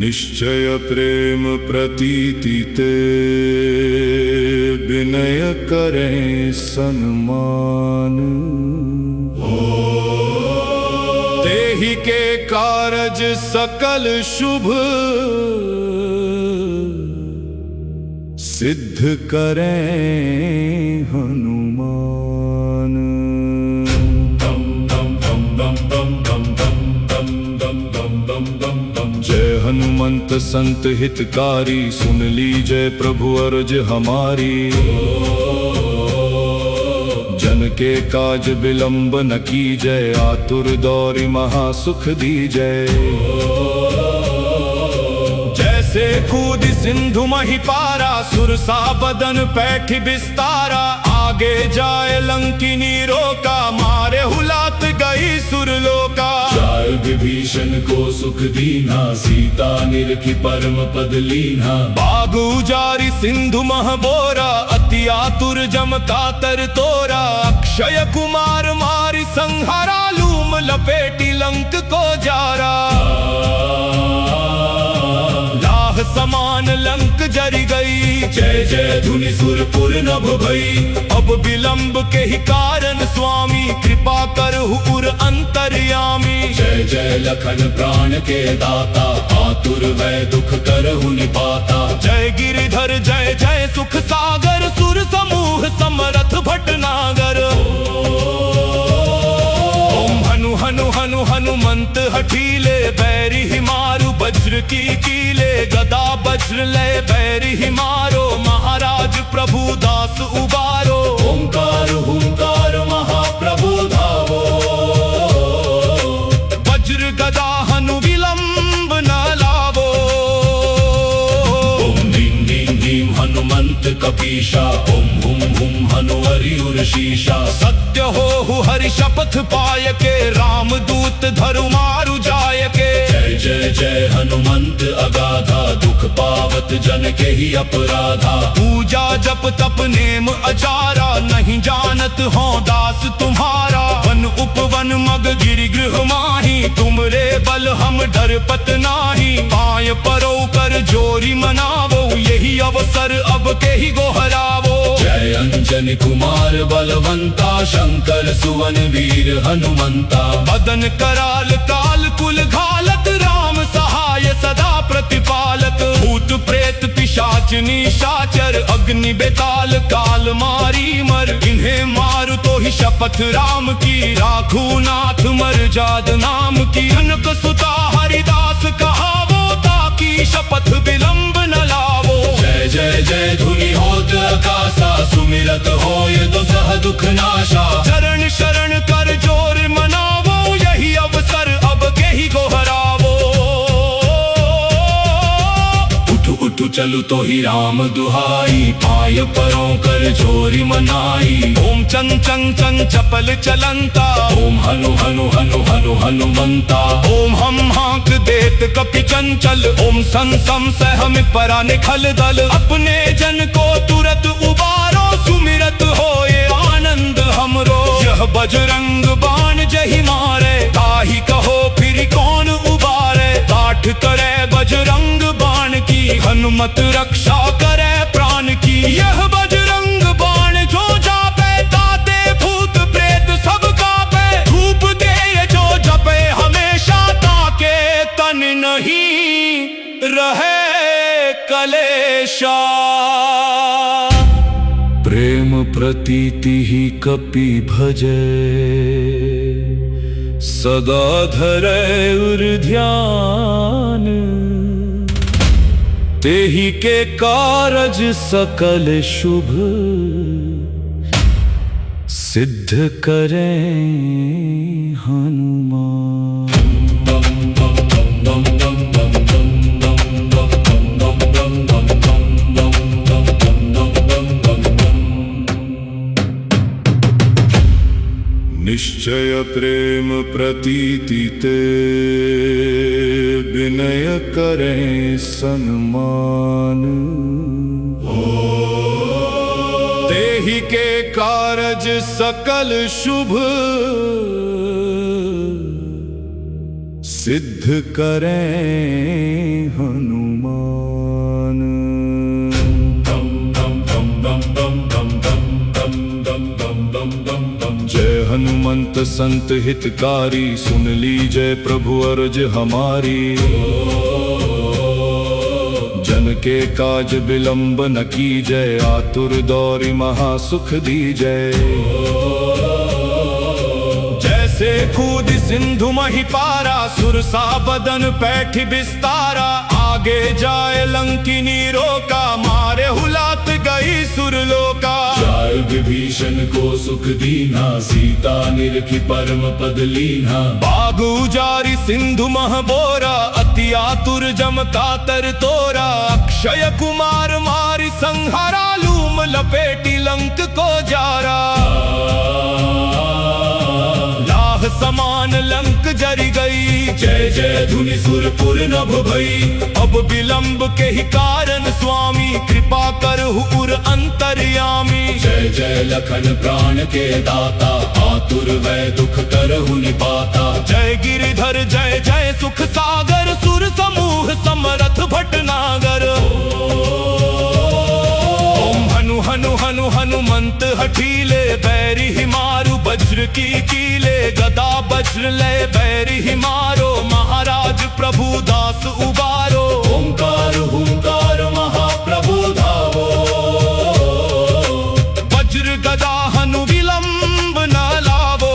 निश्चय प्रेम प्रतीति ते विनय करें सन्मान। तेहि के कारज सकल शुभ सिद्ध करें हनुमान। जय हनुमंत संत हितकारी, सुन लीजय प्रभु अर्ज हमारी। जन के काज विलंब न कीजय, आतुर दौरि महासुख दीजय। जैसे कूद सिंधु मही पारा, सुरसा बदन पैठ बिस्तारा। आगे जाए लंकिनी रोका, मारे हुलात गई सुरलोका। जाय विभीषण को सुख दीना, सीता निरखी परम पद लीना। बाग उजारी सिंधु मह बोरा, अति आतुर जम कातर तोरा। अक्षय कुमार मारी संहारा, लूम लपेटी लंक को जारा। समान लंक जरी गई, जय जय धुनि सुरपुर नभ भई। अब विलंब के ही कारण स्वामी, कृपा करहु उर अंतर्यामी। जय जय लखन प्राण के दाता, आतुर वै दुख करहु निपाता। जय गिरिधर जय जय सुख सागर, सुर समूह समरथ भटनागर। ओम हनु हनु हनु हनुमंत हठीले, बैरी ही मारु वज्र की कीले। गदा वज्र लय बैरी ही मारो, महाराज प्रभु दास उबारो। ओंकार हुंकार महाप्रभु धावो, वज्र गदा हनु विलंब न लावो। ओम ह्रीं ह्रीं ह्रीं हनुमंत कपीशा, ओम हुम हुम हनुमरि उर शीशा। सत्य हो हरि शपथ पाय के, राम दूत धरु मारु जाय के। जय जय जय हनुमंत अगाधा, दुख पावत जन के ही अपराधा। पूजा जप तप नेम अचारा, नहीं जानत हो दास तुम्हारा। वन उपवन मग गिरि गृह माही, तुमरे बल हम डरपत नाही। पाय परो कर जोरी मनावो, यही अवसर अब के ही गोहरावो। जय अंजनी कुमार बलवंता, शंकर सुवन वीर हनुमंता। बदन कराल काल कुल घालत, राम सहाय सदा प्रतिपालक। भूत प्रेत पिशाच निशाचर, अग्नि बेताल काल मारी मर। इन्हें मारु तो ही शपथ राम की, राखू नाथ मर्याद नाम की। जनक सुता हरिदास कहावो, ताकि शपथ विलंब न लावो। जय जय जय धुनि होत आकाशा, सुमिरत होय दुसह दुख नाशा। चरण शरण कर जोर मनावो, यही अवसर अब के ही गोहरावो। उठु चलु तो ही राम दुहाई, पाय परों कर जोरी मनाई। ओम चं चं चं चपल चलंता, ओम हनु हनु हनु हनु हनुमंता। ओम हम हाक देत कपि चंचल, ओम सन सम सहम परा निखल दल। अपने जन को तुरत उबारो, सुमिरत होए आनंद हमरो। यह बजरंग बाण जहि मारे, ताहि कहो फिर कौन उबारे। काठ करे बजरंग बाण की, हनुमत रक्षा करे प्राण की। यह बजरंग बाण जो जापे, ताते भूत प्रेत सब कापे। धूप दे जो जपे हमेशा, ताके तन नहीं रहे कलेशा। प्रेम प्रतीति ही कपि भजे, सदा धरे उर ध्यान। तेहि के कारज सकल शुभ सिद्ध करें हनुमान। निश्चय प्रेम प्रतीति ते विनय करें सन्मान। तेहि के कारज सकल शुभ सिद्ध करें हनुमान। जय हनुमंत संत हितकारी, सुन लीजिए प्रभु अर्ज हमारी। जन के काज विलंब न कीजय, आतुर दौरी महासुख दीजय। जैसे कूद सिंधु मही पारा, सुरसा बदन पैठी बिस्तारा। आगे जाए लंकिनी रोका, मारे हुलात गई सुरलोका। जाय विभीषण को सुख दीना, सीता निरखी परम पद लीना। बागु जारी सिंधु मह बोरा, अति आतुर जम कातर तोरा। अक्षय कुमार मारी संहारा, लूम लपेटी लंक को जारा। समान लंक जरी गई, जय जय धुनि सुरपुर नभ भई। अब विलंब के ही कारण स्वामी, कृपा करहु उर अंतर्यामी। जय जय लखन प्राण के दाता, आतुर वै दुख करहु निपाता। जय गिरिधर जय जय सुख सागर, सुर समूह समरथ भटनागर। ओम हनु हनु हनु हनुमंत हठीले, बैरी ही मारु वज्र की कीले। गदा वज्र लय बैरी ही मारो, महाराज प्रभु दास उबारो। ओंकार हुंकार महाप्रभु धावो, वज्र गदा हनु विलंब न लावो।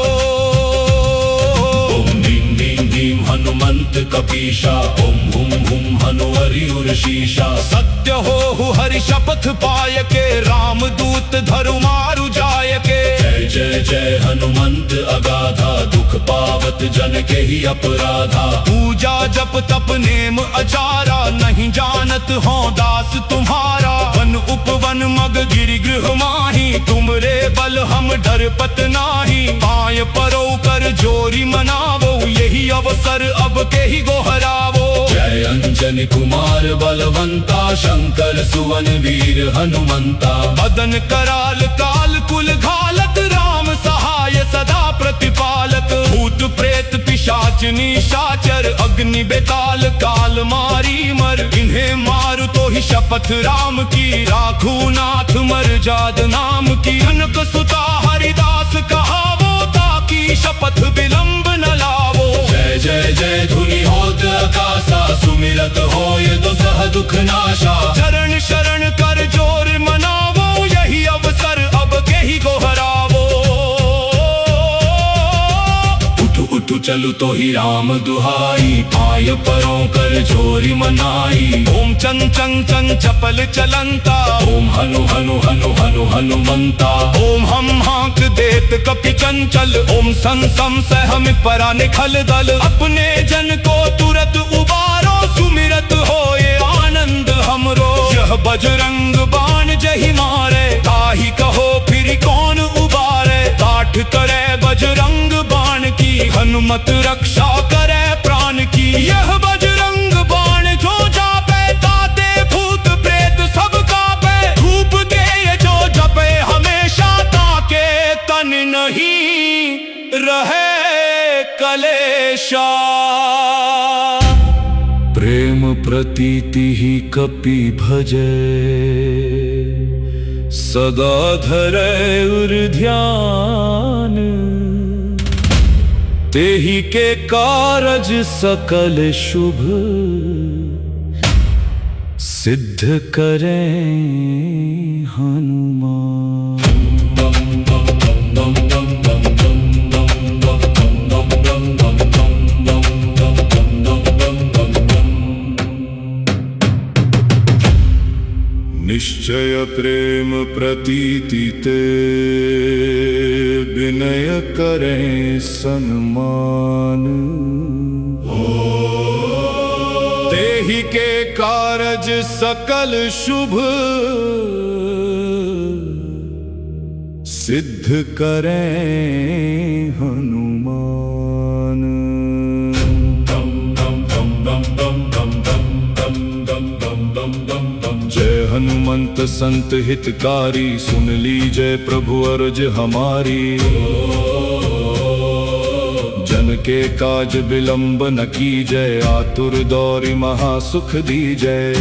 ओम ह्रीं ह्रीं ह्रीं हनुमंत कपीशा, ओम हुम हुम हनुवरि उर्शीशा। सत्य हो हरि शपथ पाय के, राम दूत धरु मारु जाय के। जय जय जय हनुमंत अगाधा, दुख पावत जन के ही अपराधा। पूजा जप तप नेम अचारा, नहीं जानत हो दास तुम्हारा। वन उपवन मग गिरि गृह माही, तुमरे बल हम डरपत नाही। पाय परो कर जोरी मनावो, यही अवसर अब के ही गोहरावो। जय अंजनी कुमार बलवंता, शंकर सुवन वीर हनुमंता। बदन कराल काल कुल घालत, राम सहाय सदा प्रतिपालक। भूत प्रेत पिशाच निशाचर, अग्नि बेताल काल मारी मर। इन्हें मारु तो ही शपथ राम की, राखू नाथ मर जाद नाम की। जनक सुता हरिदास कहावो, ताकि शपथ विलंब न लावो। जय जय जय धुनि होत आकाशा, सुमिरत होय तो सह दुख नाशा। चरण शरण कर जोर मनावो, यही अवसर अब के ही गोहरावो। उठु चलु तो ही राम दुहाई, पाय परों कर जोरी मनाई। ओम चं चं चं चपल चलंता, ओम हनु हनु हनु हनु हनुमंता। ओम हम हाँक देत कपि चंचल, ओम सं सम सहम परा निखल दल। अपने जन को तुरत उबारो, सुमिरत होए आनंद हमरो। यह बजरंग बाण जहि मारे, ताहि कहो फिर कौन उबारे। काठ करे बजरंग बाण की, हनुमत रक्षा करे प्राण की। यह बजरंग बाण जो जापे, ताते भूत प्रेत सब कापे। धूप दे जो जपे हमेशा, ताके तन नहीं रहे कलेशा। प्रेम प्रतीति ही कपि भजे, सदा धरे उर ध्यान। तेहि के कारज सकल शुभ, सिद्ध करें हनुमान। निश्चय प्रेम प्रतीति ते, विनय करें सन्मान। तेहि के कारज सकल शुभ, सिद्ध करें हनुमान। जय हनुमंत संत हितकारी, सुन लीजिए प्रभु अर्ज हमारी। जन के काज विलंब न कीजय, आतुर दौरी महासुख दीजय।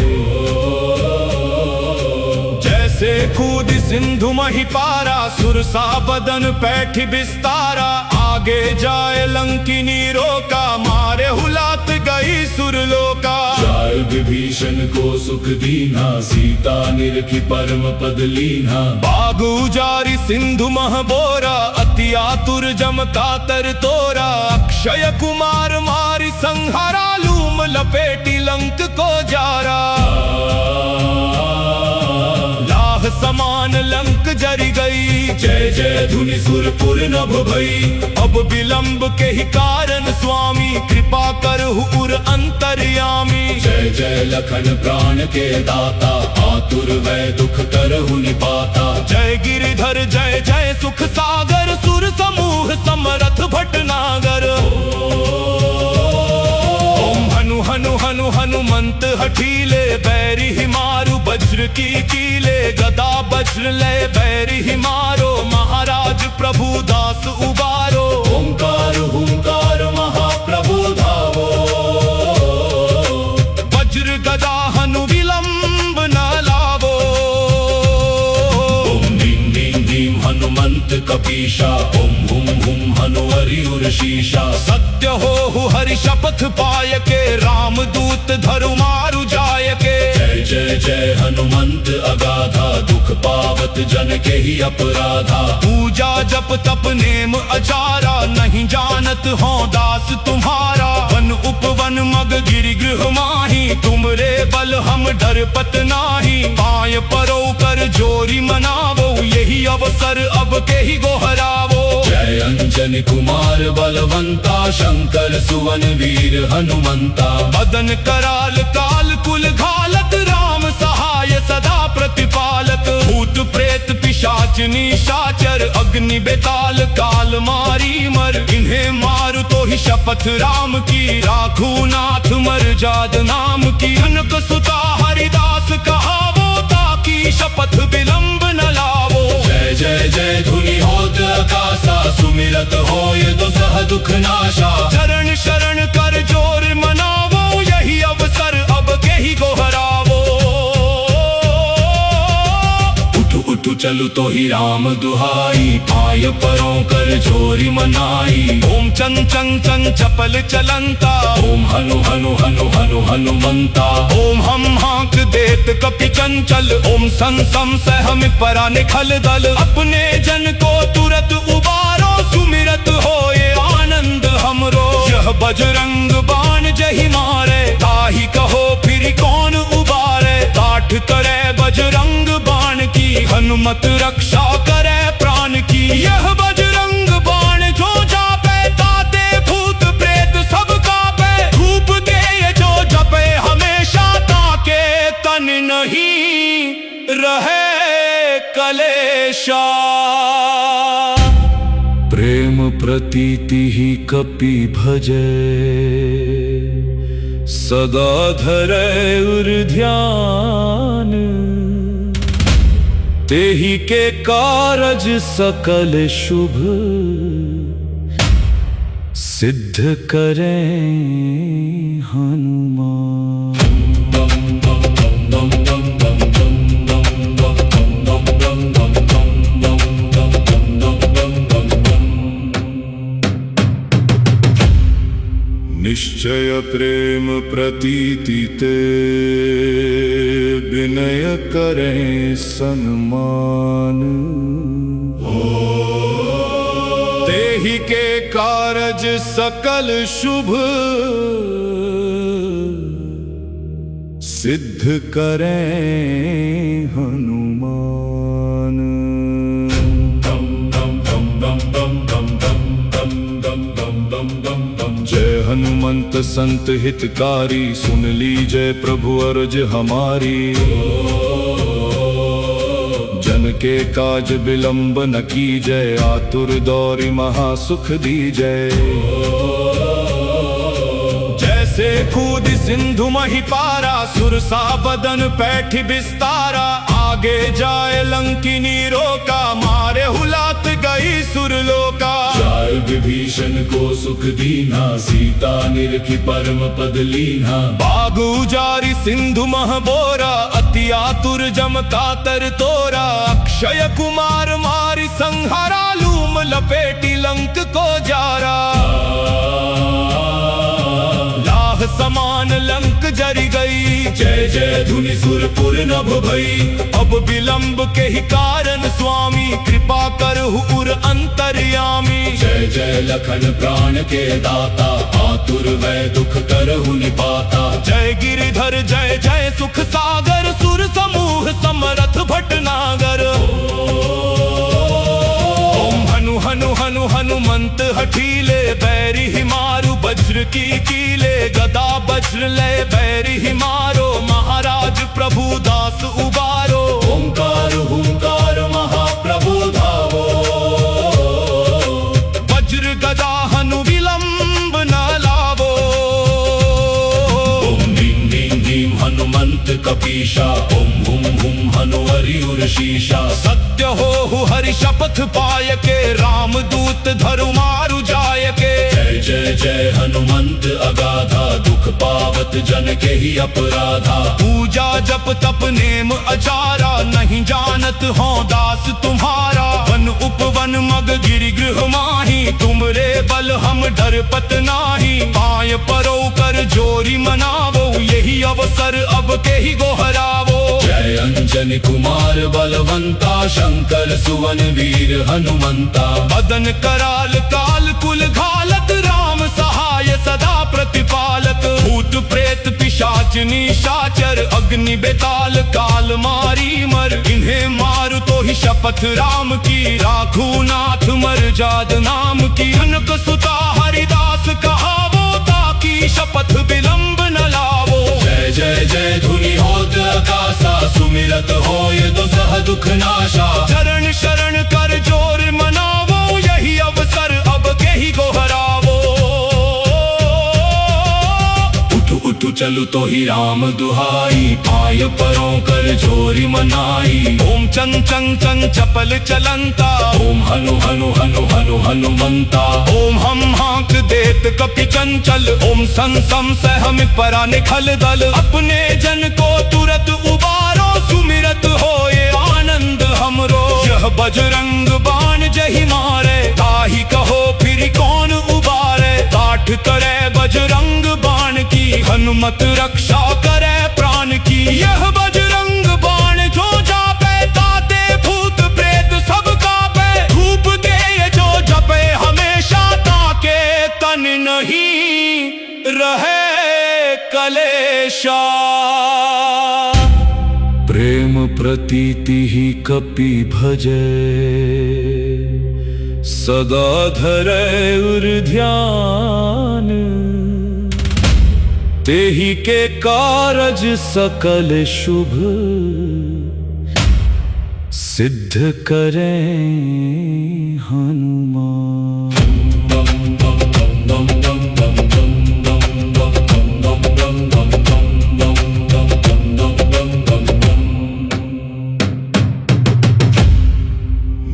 जैसे कूद सिंधु मही पारा, सुरसा बदन पैठ बिस्तारा। आगे जाए लंकिनी रोका, मारे हुलात गई सुरलोका। जाय विभीषण को सुख दीना, सीता निरखी परम पद लीना। बाग उजारी सिंधु मह बोरा, अति आतुर जम कातर तोरा। अक्षय कुमार मारी संहारा, लूम लपेटी लंक को जारा। लाह समान लंक जरी गई, जय जय धुनि सुरपुर नभ भई। अब विलंब के ही कारण स्वामी, कृपा करहु उर अंतर्यामी। जय जय लखन प्राण के दाता, आतुर वै दुख करहु निपाता। जय गिरिधर जय जय सुख सागर, सुर समूह समरथ भटनागर। ओम हनु हनु हनु हनुमंत हठीले, बैरी ही मारु वज्र की कीले। गदा वज्र लय बैरी ही मारो, महाराज प्रभु दास उबारो। ओंकार हुंकार महाप्रभु धावो, वज्र गदा हनु विलंब न लावो। ओम ह्रीं ह्रीं ह्रीं हनुमंत कपीशा, ओम हुम हुम हनुवरि उर्शीशा। सत्य हो हरि शपथ पाय के, राम दूत धरु मारु जाय के। जय जय जय हनुमंत अगाधा, दुख पावत जन के ही अपराधा। पूजा जप तप नेम अचारा, नहीं जानत हो दास तुम्हारा। वन उपवन मग गिरि गृह माही, तुमरे बल हम डरपत नाही। पाय परो कर जोरी मनावो, यही अवसर अब के ही गोहरावो। जय अंजनी कुमार बलवंता, शंकर सुवन वीर हनुमंता। बदन कराल काल कुल घालत, राम सहाय सदा प्रतिपालक। भूत प्रेत पिशाच निशाचर, अग्नि बेताल काल मारी मर। इन्हें मारु तो ही शपथ राम की, राखू नाथ मर जाद नाम की। अनक सुता हरिदास कहावो, ताकि शपथ विलंब न लावो। जय जय जय धुनि होत आकाशा, सुमिरत होय दुसह दुख नाशा। चरण शरण कर जोर मनावो, यही अवसर अब के ही गोहरावो। उठु उठु चलु तो ही राम दुहाई, पाय परों कर जोरी मनाई। ओम चं चं चं चपल चलंता, ओम हनु हनु हनु हनु हनुमंता। ओम हम हाँक देत कपि चंचल, ओम सं सम सहमि परा निखल दल। अपने जन को तुरत उबारो, सुमिरत होए आनंद हमरो। यह बजरंग बाण जहि मारे, ताहि कहो फिर कौन उबारे। काठ करे बजरंग बाण की, हनुमत रक्षा करे प्राण की। यह बजरंग बाण जो जापे, ताते भूत प्रेत सब कापे। धूप दे जो जपे हमेशा, ताके तन नहीं रहे कलेशा। प्रेम प्रतीति ही कपि भजे, सदा धरे उर ध्यान। तेहि के कारज सकल शुभ, सिद्ध करें हनुमान। निश्चय प्रेम प्रतीति ते, विनय करें सन्मान। तेहि के कारज सकल शुभ, सिद्ध करें हनुमान। जय हनुमंत संत हितकारी, सुन लीजय प्रभु अर्ज हमारी। जन के काज विलंब न कीजय, आतुर दौरी महासुख दीजय। जैसे कूद सिंधु मही पारा, सुरसा बदन पैठ बिस्तारा। आगे जाए लंकिनी रोका, मारे हुलात गई गई सुरलोका। जाय विभीषण को सुख दीना, सीता निरखी परम पद लीना। बाग उजारी सिंधु मह बोरा, अति आतुर जम कातर तोरा। अक्षय कुमार मारी संहारा, लूम लपेटी लंक को जारा। लाह समान लंक जरी गई, जय जय धुनि सुरपुर नभ भई। अब विलंब के ही कारण स्वामी, कृपा करहु उर अंतर्यामी। जय जय लखन प्राण के दाता, आतुर वै दुख करहु निपाता। जय गिरिधर जय जय सुख सागर, सुर समूह समरथ भटनागर। ओम हनु हनु हनु हनुमंत हठीले, बैरी ही मारु वज्र की कीले। गदा वज्र लय बैरी ही मारो, महाराज प्रभु दास उबारो। ओंकार हुंकार महाप्रभु धावो, वज्र गदा हनु विलंब न लावो। ओम ह्रीं ह्रीं ह्रीं हनुमंत कपीशा, ओम हुम हुम हनुवरि उरशीशा। सत्य हो हरि शपथ पाय के, राम दूत धरु मारु जाय के। जय जय जय हनुमंत अगाधा, दुख पावत जन के ही अपराधा। पूजा जप तप नेम अचारा, नहीं जानत हो दास तुम्हारा। वन उपवन मग गिरि गृह माही, तुमरे बल हम डर पत नाही। पाय परो कर जोरी मनावो, यही अवसर अब के ही गोहरावो। जय अंजनी कुमार बलवंता, शंकर सुवन वीर हनुमंता। बदन कराल काल कुल घालत, राम सहाय सदा प्रतिपालक। भूत प्रेत पिशाच निशाचर, अग्नि बेताल काल मारी मर। इन्हें मारु तो ही शपथ राम की, राखू नाथ मर्याद नाम की। जनक सुता हरिदास कहावो, ताकि शपथ विलंब न लावो। जय जय जय धुनि होत आकाशा, सुमिरत होय दुसह दुख नाशा। चरण शरण कर जोर मनावो, यही अवसर अब के ही गोहरावो। उठु उठु चलु तो ही राम दुहाई, पाय परों कर जोरी मनाई। ओम चं चं चं चपल चलंता, ओम हनु हनु हनु हनु हनुमंता। ओम हम हाँक देत कपि चंचल, ओम सं सम सहम परा निखल दल। अपने जन को तुरत उबारो, सुमिरत होए आनंद हमरो। यह बजरंग बाण जहि मारे, ताहि कहो फिर कौन उबारे। काठ करे बजरंग बाण की, हनुमत रक्षा करे प्राण की। यह बजरंग बाण जो जापे, ताते भूत प्रेत सब कापे। धूप दे जो जपे हमेशा, ताके तन नहीं रहे कलेशा। प्रेम प्रतीति ही कपि भजे, सदा धरे उर ध्यान। तेहि के कारज सकल शुभ, सिद्ध करें हनुमान।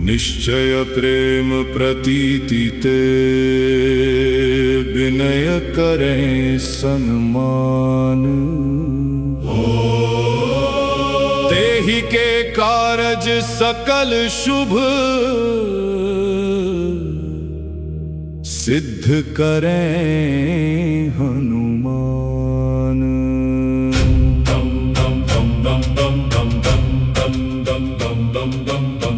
निश्चय प्रेम प्रतीति ते, विनय करें सन्मान। तेहि के कारज सकल शुभ, सिद्ध करें हनुमान।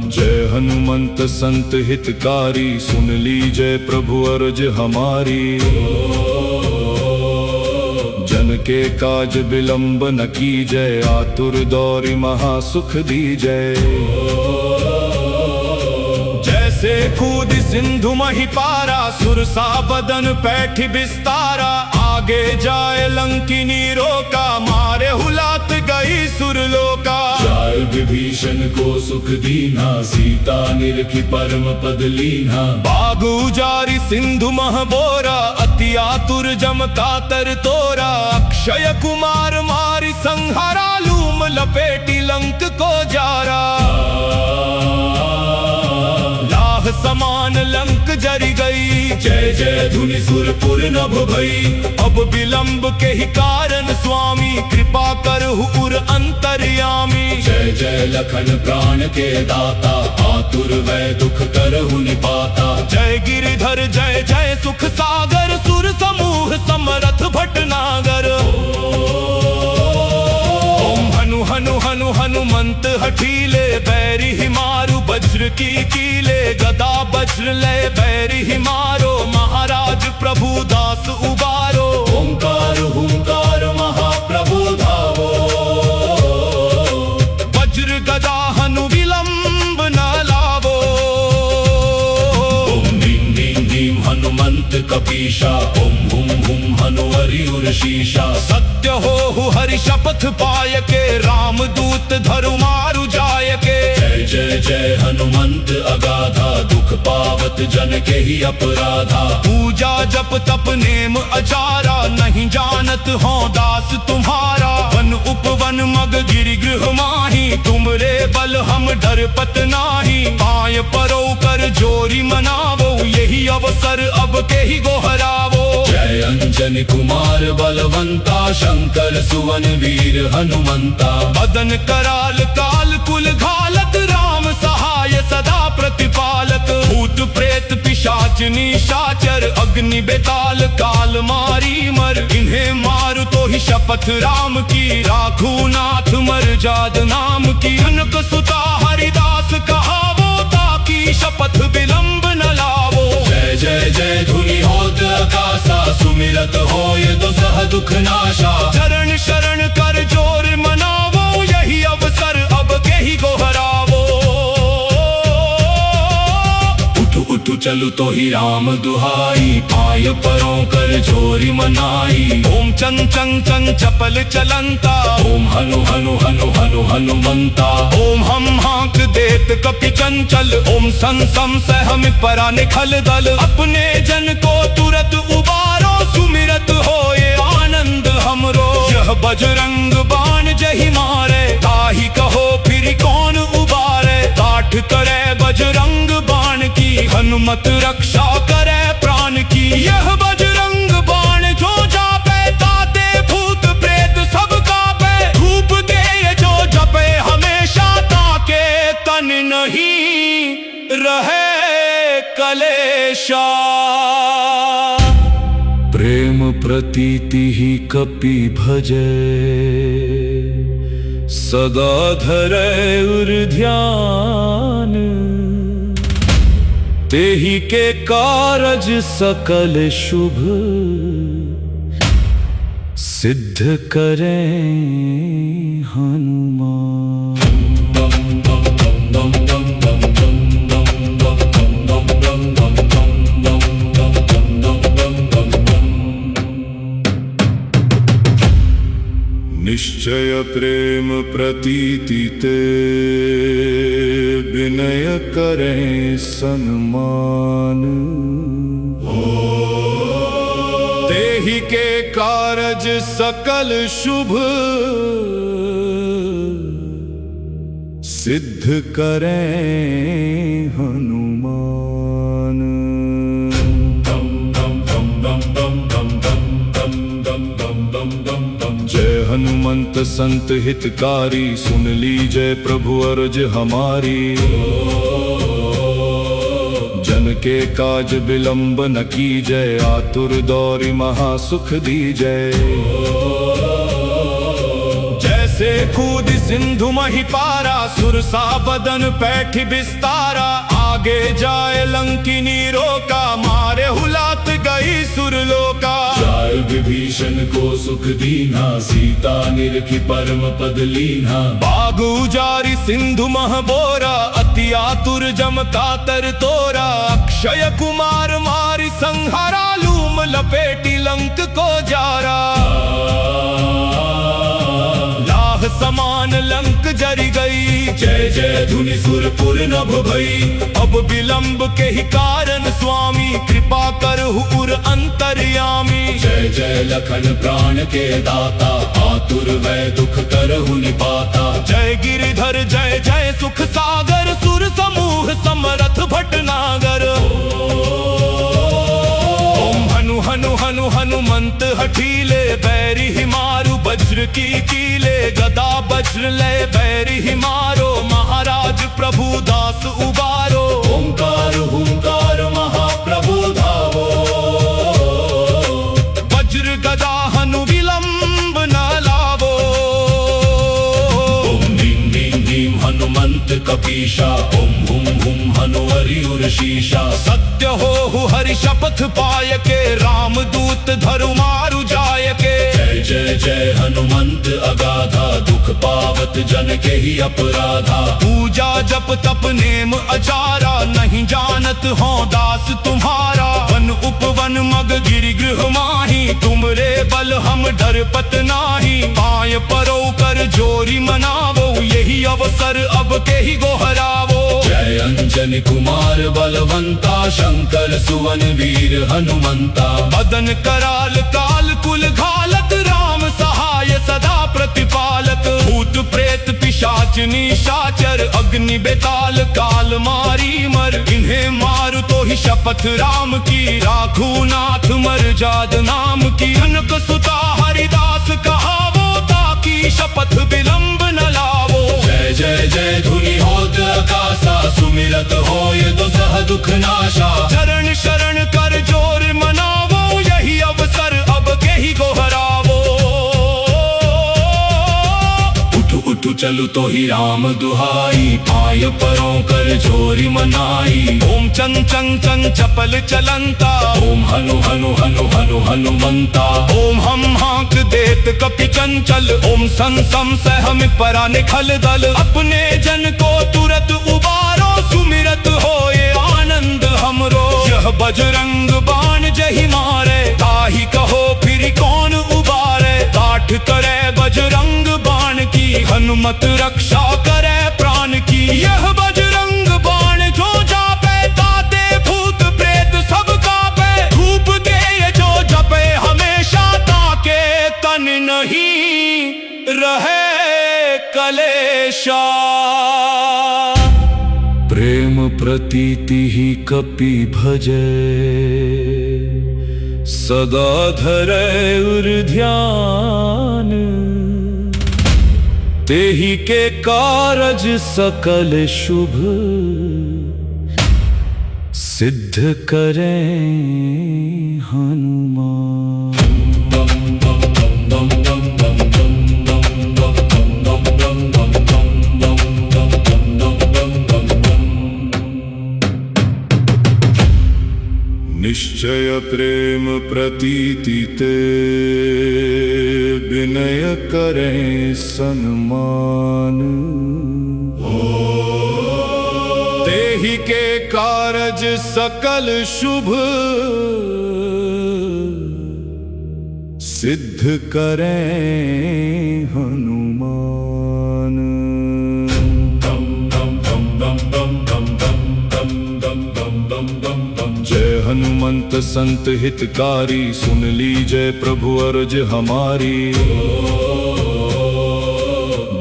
जय हनुमंत संत हितकारी, सुन लीजय प्रभु अर्ज हमारी। जन के काज विलंब न कीजय, आतुर दौरि महासुख दीजय। जैसे कूद सिंधु मही पारा, सुरसा बदन पैठी बिस्तारा। आगे जाए लंकिनी रोका, मारे हुलात गई सुरलोका। जाय विभीषण को सुख दीना, सीता निरखी परम पद लीना। बाग उजारी सिंधु मह बोरा, अति आतुर जम कातर तोरा। अक्षय कुमार मारी संहारा, लूम लपेटी लंक को जारा। लाह समान लंक जरी गई। जय जय धुनि सुरपुर नभ भई। अब विलंब के ही कारण स्वामी कृपा करहु उर अंतर्यामी। जय जय लखन प्राण के दाता आतुर वै दुख करहु निपाता। जय गिरिधर जय जय सुख सागर सुर समूह समरथ भटनागर। ओम हनु हनु हनु हनुमंत हठीले बैरी ही मारू वज्र की कीले। गदा वज्र लय बैरी ही मारो महाराज प्रभु दास उबारो। ओंकार हुंकार महाप्रभु धावो। वज्र गदा हनु विलंब न लावो। ओम ह्रीं ह्रीं ह्रीं हनुमंत कपीशा। ओम हुम हुम हनुवरि उर्शीशा। सत्य हो हरि शपथ पाय के राम दूत धरु मारु जाय के। जय जय जय हनुमंत अगाधा दुख पावत जन के ही अपराधा। पूजा जप तप नेम अचारा नहीं जानत हो दास तुम्हारा। वन उपवन मग गिरि गृह माही तुमरे बल हम डरपत नाही। पाय परो कर जोरी मनावो यही अवसर अब के ही गोहरावो। जय अंजन कुमार बलवंता शंकर सुवन वीर हनुमंता। बदन कराल काल कुल घालत राम सहाय सदा प्रतिपालक। भूत प्रेत पिशाच निशाचर अग्नि बेताल काल मारी मर। इन्हें मारु तो ही शपथ राम की राखू नाथ मर्याद नाम की। जनक सुता हरिदास कहावो ताकि शपथ विलंब न लावो। जय जय जय धुनि होत आकाशा सुमिरत होय तो सह दुख नाशा। चरण शरण कर जोर मनावो यही अवसर अब के ही गोहरावो। उठ उठ चलु तो ही राम दुहाई पाय परों कर जोरी मनाई। ओम चंग चंग चंग चपल चलंता। ओम हनु हनु हनु हनु हनुमंता। ओम हम हाँक देत कपि चंचल। ओम सं सम सहम परा निखल दल। अपने जन को तुरत उबारो सुमिरत होए आनंद हमरो। यह बजरंग बाण जहि मारे ताहि कहो फिर कौन उबारे। काठ करे बजरंग बाण की हनुमत रक्षा करे प्राण की। यह बजरंग बाण जो जापे ताते भूत प्रेत सब कापे। धूप दे जो जपे हमेशा ताके तन नहीं रहे कलेशा। प्रेम प्रतीति ही कपि भजे सदा धरे उर ध्यान। तेहि के कारज सकल शुभ सिद्ध करें हनुमान। निश्चय प्रेम प्रतीति ते विनय करें सन्मान। तेहि के कारज सकल शुभ सिद्ध करें हनुमान। जय हनुमंत संत हितकारी सुन लीजय प्रभु अर्ज हमारी। जन के काज विलंब न कीजय आतुर दौरी महासुख दीजय। जैसे कूद सिंधु मही पारा सुरसा बदन पैठ बिस्तारा। आगे जाए लंकिनी रोका मारे हुलात गई सुरलोका। जाय विभीषण को सुख दीना सीता निरखी परम पद लीना। बाग उजारी सिंधु मह बोरा अति आतुर जम कातर तोरा। अक्षय कुमार मारी संहारा लूम लपेटी लंक को जारा। लाह समान लंक जरी गई। जय जय धुनि सुरपुर नभ भई, अब विलंब के ही कारण स्वामी कृपा करहु उर अंतर्यामी। जय जय लखन प्राण के दाता, आतुर वै दुख करहु निपाता। जय गिरिधर जय जय सुख सागर, सुर समूह समरथ भटनागर। ओम हनु हनु हनु हनुमंत हठीले, बैरी ही मारु वज्र की कीले। गदा वज्र लय बैरी ही मारो, महाराज प्रभु दास उबारो। ओंकार हुंकार महाप्रभु धावो, वज्र गदा हनु विलंब न लावो। ओम ह्रीं ह्रीं ह्रीं हनुमंत कपीशा, ओम हुम हुम हनुवरियुर शीशा। सत्य हो हरि शपथ पाय के, राम दूत धरु मारु जाय के। जय जय जय हनुमंत अगाधा, दुख पावत जन के ही अपराधा। पूजा जप तप नेम अचारा, नहीं जानत हो दास तुम्हारा। वन उपवन मग गिरि गृह माही, तुमरे बल हम डरपत नाही। पाय परो कर जोरी मनावो, यही अवसर अब के ही गोहरावो। जय अंजनी कुमार बलवंता, शंकर सुवन वीर हनुमंता। बदन कराल काल कुल घालक, राम सहाय सदा प्रतिपालक। भूत प्रेत पिशाच निशाचर, अग्नि बेताल काल मारी मर। इन्हें मारु तो ही शपथ राम की, राखू नाथ मर जाद नाम की। जनक सुता हरिदास कहावो, ताकि शपथ विलंब न लावो। जय जय जय धुनि होत आकाशा, सुमिरत होय दुसह दुख नाशा। चरण शरण कर जोर मनावो, यही अवसर अब के ही गोहरावो। उठ उठ चलु तो ही राम दुहाई, पाय परों कर जोरी मनाई। ओम चं चं चं चपल चलंता, ओम हनु हनु हनु हनु हनुमंता। ओम हम हाक देत कपि चंचल, ओम सन सम सहम परा निखल दल। अपने जन को तुरत उबारो, सुमिरत होए आनंद हमरो। यह बजरंग बाण जहि मारे, ताहि कहो फिर कौन उबारे। काठ करे बजरंग बाण की, हनुमत रक्षा करे प्राण की। यह बजरंग बाण जो जापे, ताते भूत प्रेत सब कापे। धूप दे जो जपे हमेशा, ताके तन नहीं रहे कलेशा। प्रेम प्रतीति ही कपि भजे, सदा धरे उर ध्यान। तेहि के कारज सकल शुभ, सिद्ध करें हनुमान। निश्चय प्रेम प्रतीति ते, विनय करें सन्मान। तेहि के कारज सकल शुभ, सिद्ध करें हनुमान। जय हनुमंत संत हितकारी, सुन लीजय प्रभु अर्ज हमारी।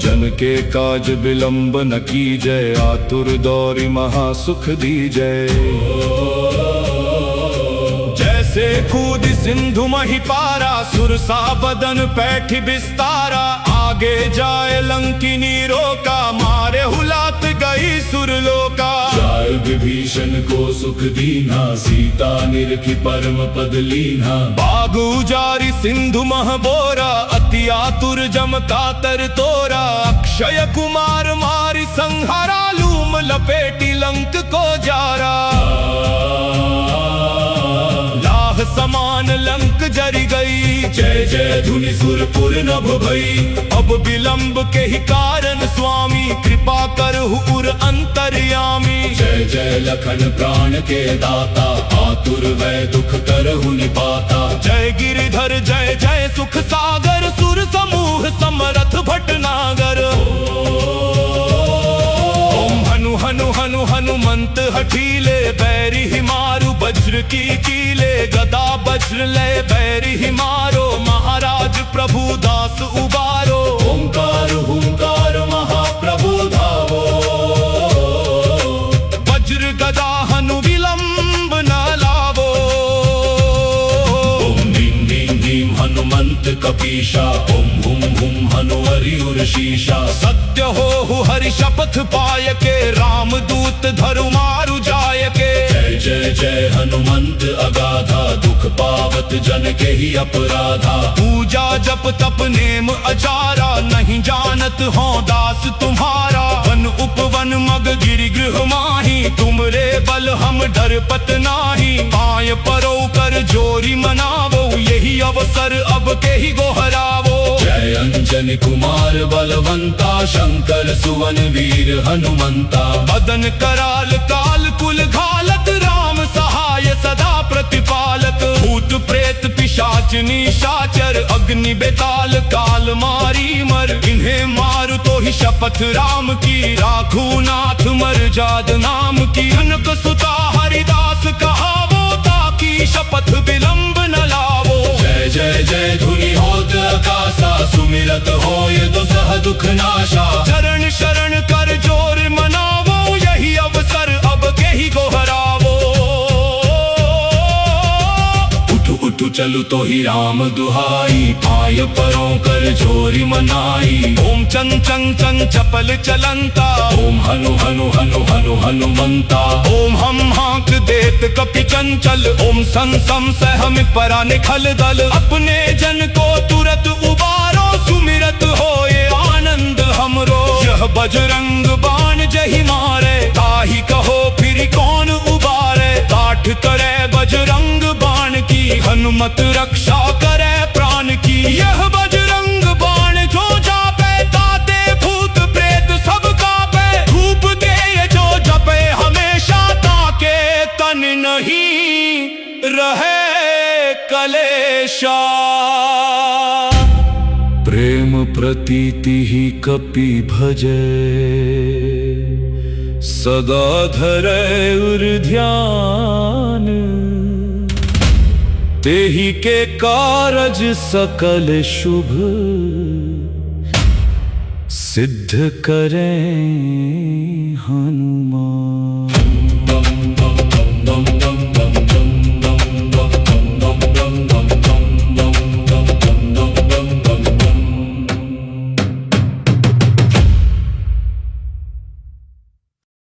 जन के काज विलंब न कीजय, आतुर दौरी महासुख दीजय। जैसे कूद सिंधु मही पारा, सुरसा बदन पैठ बिस्तारा। आगे जाए लंकिनी रोका, मारे हुलात गई सुरलोका। जाय विभीषण को सुख दीना, सीता निरखी परम पद लीना। बाग उजारी सिंधु मह बोरा, अति आतुर जम कातर तोरा। अक्षय कुमार मारी संहारा, लूम लपेटी लंक को जारा। लाह समान लंक जरी गई, जय जय धुनि सुरपुर नभ भई। अब विलंब के ही कारण स्वामी, कृपा करहु उर अंतर्यामी। जय जय लखन प्राण के दाता, आतुर वै दुख करहु निपाता। जय गिरिधर जय जय सुख सागर, सुर समूह समरथ भटनागर। हनुमंत हठीले बैरी ही मारू वज्र की कीले गदा वज्र ले बैरी ही मारो महाराज प्रभु दास उबारो ओंकार हुंकार महाप्रभु धावो वज्र गदा हनु विलंब न लावो ओम ह्रीं ह्रीं ह्रीं हनुमंत कपीशा ओम हुम हुम हनुवरियुर शीशा सत्य हो हरि शपथ पाय के राम दूत धरु मारु जाय के जय जय जय हनुमंत अगाधा दुख पावत जन के ही अपराधा पूजा जप तप नेम अचारा नहीं जानत हो दास तुम्हारा वन उपवन मग गिरि गृह माही तुमरे बल हम डर पत नाही पाय परो कर जोरी मनावो यही अवसर अब के ही गोहरावो जय अंजनी कुमार बलवंता शंकर सुवन वीर हनुमंता बदन कराल काल कुल घालत राम सहाय सदा प्रतिपालक भूत प्रेत पिशाच निशाचर अग्नि बेताल काल मारी मर इन्हें मारू तो ही शपथ राम की राखू नाथ मर जाद नाम की अनक सुता हरिदास कहावो ताकि शपथ विलंब न लावो जय जय जय धुनि होत आकाशा सुमिरत होय दुसह दुख नाशा चरण शरण कर जोर मनावो यही अवसर अब के ही गोहरावो उठु उठु चलु तो ही राम दुहाई पाय परों कर जोरी मनाई ओम चंग चंग चंग चपल चलंता ओम हनु हनु हनु हनु हनुमंता ओम हम हाक देत कपि चंचल ओम सं सम सहम परा निखल दल अपने जन को तुरत उबारो सुमिरत होए आनंद हमरो यह बजरंग बाण जही मारे ताही कहो फिर कौन उबारे काठ करे बजरंग बाण की हनुमत रक्षा करे प्राण की यह बजरंग बाण जो जापे ताते भूत प्रेत सब कापे धूप दे जो जपे हमेशा ताके तन नहीं रहे कलेशा प्रेम प्रतीति ही कपि भजे सदा धरे उर ध्यान तेहि के कारज सकल शुभ सिद्ध करें हनुमान।